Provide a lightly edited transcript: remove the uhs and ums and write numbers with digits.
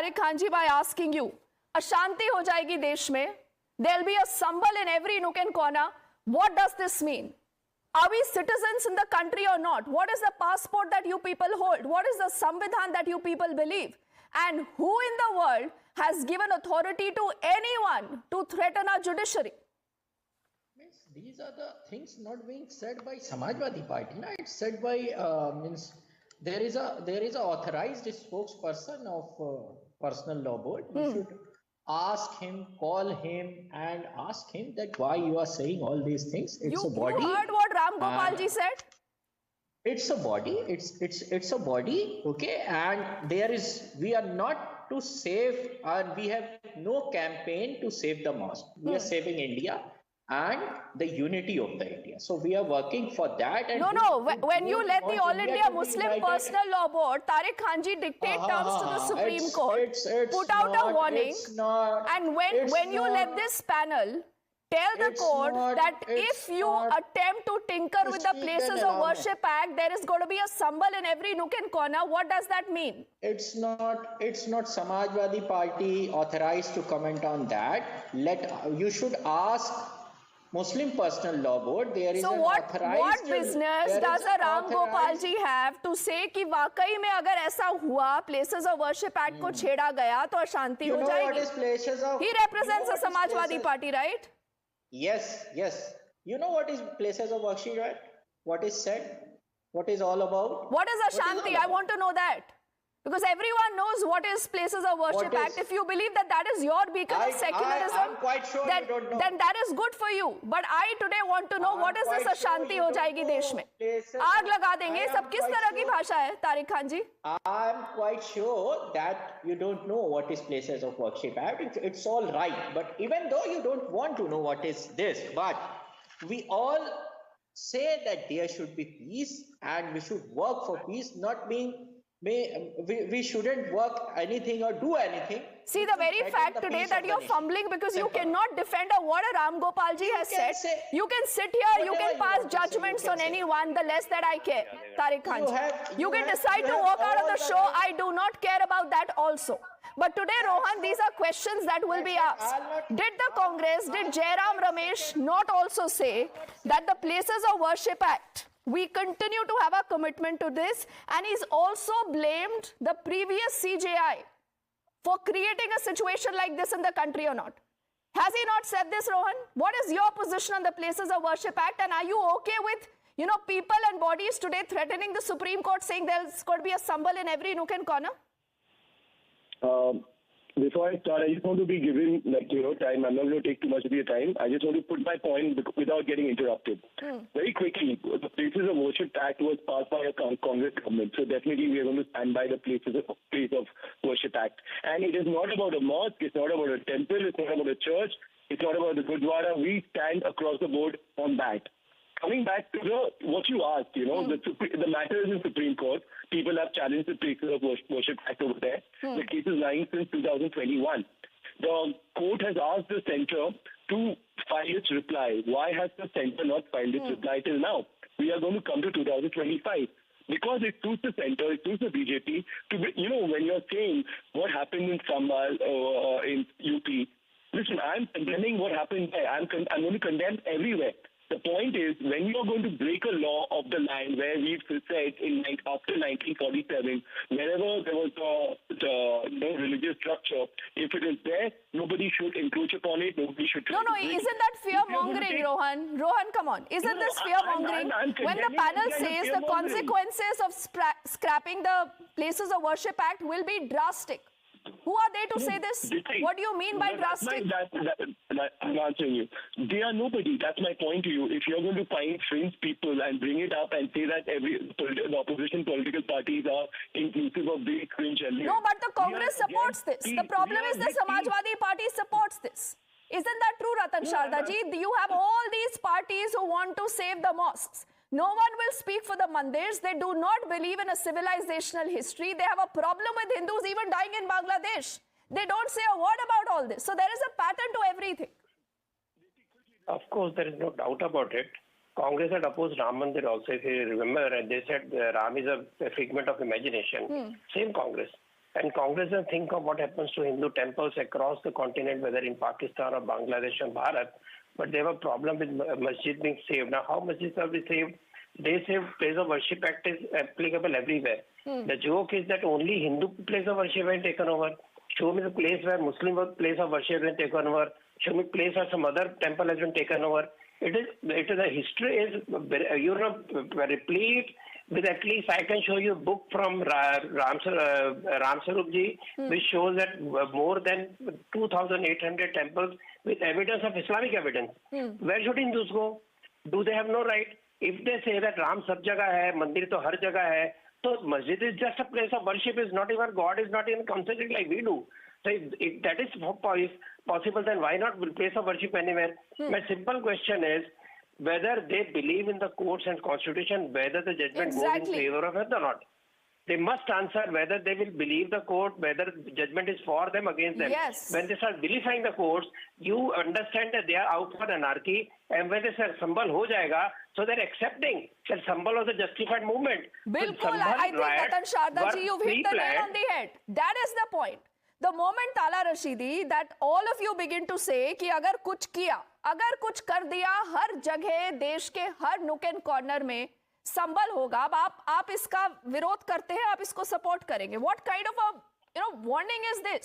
Tariq Khan ji, by asking you, अशांति हो जाएगी देश में, there'll be a sambal in every nook and corner. What does this mean? Are we citizens in the country or not? What is the passport that you people hold? What is the Samvidhan that you people believe? And who in the world has given authority to anyone to threaten our judiciary? These are the things not being said by Samajwadi Party. No? It's said by there is a authorized spokesperson of Personal Law Board. You should ask him, call him, and ask him that why you are saying all these things. It's a body. You heard what Ram Gopal ji said? It's a body. It's a body. Okay, and we are not to save, and we have no campaign to save the mosque. We are saving India and the unity of the India. So we are working for that. And when you let the All India Muslim Personal Law Board, Tariq Khan ji, dictate terms to the Supreme Court, put out a warning, and when you let this panel tell the court that if you attempt to tinker with the Places of Worship Act, there is going to be a sambal in every nook and corner, what does that mean? It's not Samajwadi Party authorized to comment on that. You should ask Muslim Personal Law Board. There is so what business does a Ram Gopal ji have to say कि वाकई में अगर ऐसा हुआ Places of Worship Act को छेड़ा गया तो अशांति हो जाएगी? He represents a Samajwadi Party, right? Yes. You know what is Places of Worship Act? What is said? What is all about? What is Ashanti? I want to know that. Because everyone knows what is Places of Worship Act. If you believe that is your beacon of secularism, I'm quite sure you don't know. Then that is good for you. But I today want to know what is this Ashanti हो जाएगी देश में? आग लगा देंगे. सब किस तरह की भाषा है, तारिक खान जी? I'm quite sure that you don't know what is Places of Worship Act. It's all right. But even though you don't want to know what is this, but we all say that there should be peace and we should work for peace, not being we shouldn't work anything or do anything. See, the very fact today that you're fumbling because you cannot defend what a Ram Gopal ji has said. You can sit here, you can pass judgments on anyone, the less that I care, Tariq Khan ji. You can decide to walk out of the show. I do not care about that also. But today, Rohan, these are questions that will be asked. Did the Congress, did Jairam Ramesh not also say that the Places of Worship Act, we continue to have a commitment to this, and he's also blamed the previous CJI for creating a situation like this in the country or not? Has he not said this, Rohan? What is your position on the Places of Worship Act, and are you okay with, people and bodies today threatening the Supreme Court, saying there's going to be a sambal in every nook and corner? Before I start, I just want to be given time. I'm not going to take too much of your time. I just want to put my point without getting interrupted. Very quickly, the Places of Worship Act was passed by a Congress government. So definitely we are going to stand by the Place of Worship Act. And it is not about a mosque. It's not about a temple. It's not about a church. It's not about the Gurdwara. We stand across the board on that. Coming back to what you asked, the matter is in Supreme Court. People have challenged the Places of Worship Act over there. The case is lying since 2021. The court has asked the centre to file its reply. Why has the centre not filed its reply till now? We are going to come to 2025. Because it suits the centre, it suits the BJP to be, when you're saying what happened in Sambal in UP, listen, I'm condemning what happened there. I'm going to condemn everywhere. The point is, when you are going to break a law of the land where we've said after 1947, wherever there was no religious structure, if it is there, nobody should encroach upon it. Nobody should. No, isn't that fear-mongering, Rohan? Rohan, come on. Isn't this fear-mongering? When the panel says the consequences of scrapping the Places of Worship Act will be drastic. Who are they to say this? What do you mean by drastic? I'm answering you. They are nobody. That's my point to you. If you're going to find fringe people and bring it up and say that the opposition political parties are inclusive of the fringe elements. No, but the Congress supports this. The problem is the Samajwadi Party supports this. Isn't that true, Ratan Sharda ji? You have all these parties who want to save the mosques. No one will speak for the mandirs. They do not believe in a civilizational history. They have a problem with Hindus even dying in Bangladesh. They don't say a word about all this. So there is a pattern to everything. Of course, there is no doubt about it. Congress had opposed Ram Mandir also, if you remember, and they said Ram is a figment of imagination. Same Congress. And Congress doesn't think of what happens to Hindu temples across the continent, whether in Pakistan or Bangladesh or Bharat, but they have a problem with masjid being saved. Now, how masjids are being saved? They say Place of Worship Act is applicable everywhere. The joke is that only Hindu place of worship has been taken over. Show me the place where Muslim place of worship has been taken over. Show me place where some other temple has been taken over. The history is replete with, at least I can show you a book from Ram Sarup ji, which shows that more than 2,800 temples with evidence of Islamic evidence. Where should Hindus go? Do they have no right? If they say that Ram sab jagah hai, mandir to har jagah hai, so masjid is just a place of worship, is not even, God is not even considered like we do. So if that is possible, then why not place of worship anywhere? My simple question is whether they believe in the courts and constitution, whether the judgment goes in favor of it or not. They must answer whether they will believe the court, whether the judgment is for them, against them. Yes. When they start vilifying the courts, you understand that they are out for anarchy, and when they say Sambal ho jayega, so they're accepting that Sambal was a justified movement. Bilkul, I think Ratan Sharda ji, you've hit the nail on the head. That is the point. The moment Tala Rashidi, that all of you begin to say कि अगर कुछ किया, अगर कुछ कर दिया, हर जगह देश के हर नूक एंड कॉर्नर में संबल होगा, अब आप इसका विरोध करते हैं, आप इसको सपोर्ट करेंगे. What kind of a warning is this?